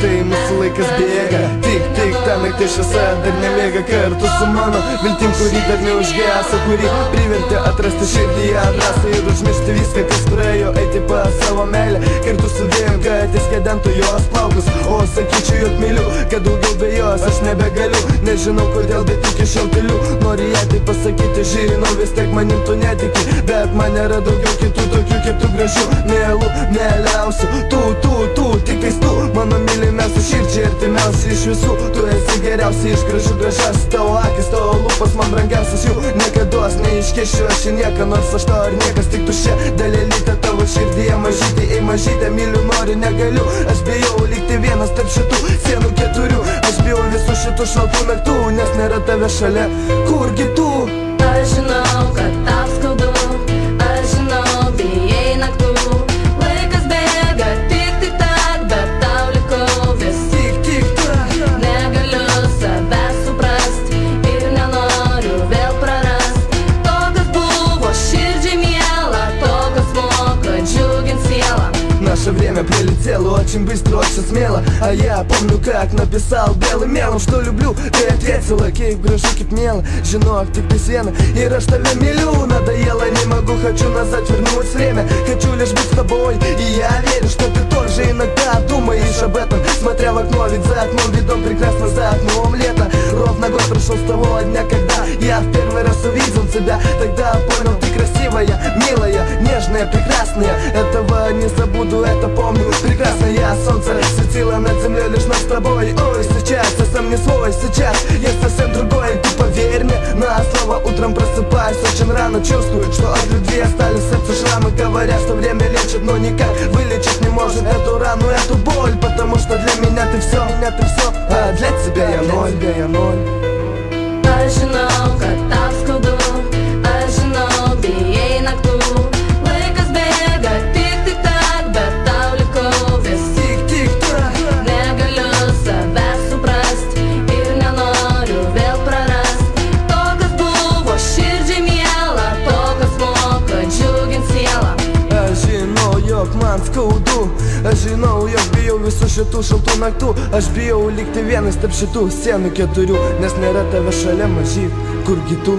tai mūsų laikas bėga. Tik ta naktis šviesa dar nemiega kartu su mano viltim, kuri dar neužgeso, kuri privertė atrasti širdyje drąsą ir užmiršti viską, kas praėjo, eiti pas savo meilę. Kartu sudėjom, kad įskedentų jos plaukus, o sakyčiau, jog myliu, kad daugiau be jos aš nebegaliu. Nežinau kodėl, bet iki šiol tyliu. Nori ją tai pasakyti, žinau, vis tiek manim tu netiki, bet man nėra daugiau kitų tokių kaip tu gražių, mielų, mieliausių. Tu, tiktais tu, mano mylimiausia širdžiai artimiausia iš visų. Tu esi geriausia iš gražių gražias, tavo akis, tavo lūpas man brangiausias, jų niekados neiškešiu aš į nieką, nors aš to ar niekas, tik tuščia dalelytė tavo širdyje mažytė. Ei mažytė, myliu, noriu, negaliu, aš bijau likti vienas tarp šitų sienų keturių. Aš bijau visų šitų šaltų naktų, nes nėra tave šalia. Kurgi tu? Aš žinau, kad tau skaudu, aš žinau, bijai naktų. Laikas bėga, tik tak, bet tau likau vis Tik tak. Negaliu savęs suprast ir nenoriu vėl prarast to, kas buvo širdžiai miela, to, kas moka džiugint sielą. Наше время прилетело очень быстро, очень смело. А я помню, как написал белым мелом, что люблю, ты ответила, kaip gražu, kaip miela. Žinok, tik tais viena, ir aš tave myliu. Надоело, не могу, хочу назад вернуть время. Хочу лишь быть с тобой, и я верю, что ты тоже иногда думаешь об этом. Смотря в окно, ведь за окном видом прекрасно, за окном лето. Ровно год прошел с того дня, когда я в первый раз увидел тебя. Тогда понял, ты красивая, милая, нежная, прекрасная. Этого не забуду, это помню прекрасное. Солнце светило над землей лишь нас с тобой. Ой, сейчас я сам не свой, сейчас я совсем другой. Ты поверь мне на слово, утром просыпаюсь очень рано. Чувствую, что от любви остались в сердце шрамы. Говорят, что время лечит, но никак вылечить не может эту рану, эту боль. Потому что для меня ты все, а для тебя я ноль. Aš žinau, kad tau skaudu, aš žinau, bijai naktų. Laikas bėga, tik tak, bet tau likau vis Tik tak. Negaliu savęs suprast ir nenoriu vėl prarast to, kas buvo širdžiai miela, to, kas moka džiugint sielą. Aš žinau, jog man skaudu, aš žinau, jog bijau visų šitų šaltų naktų. Aš bijau likti vienas tarp šitų sienų keturių, nes nėra tave šalia mažyt. Kurgi tu?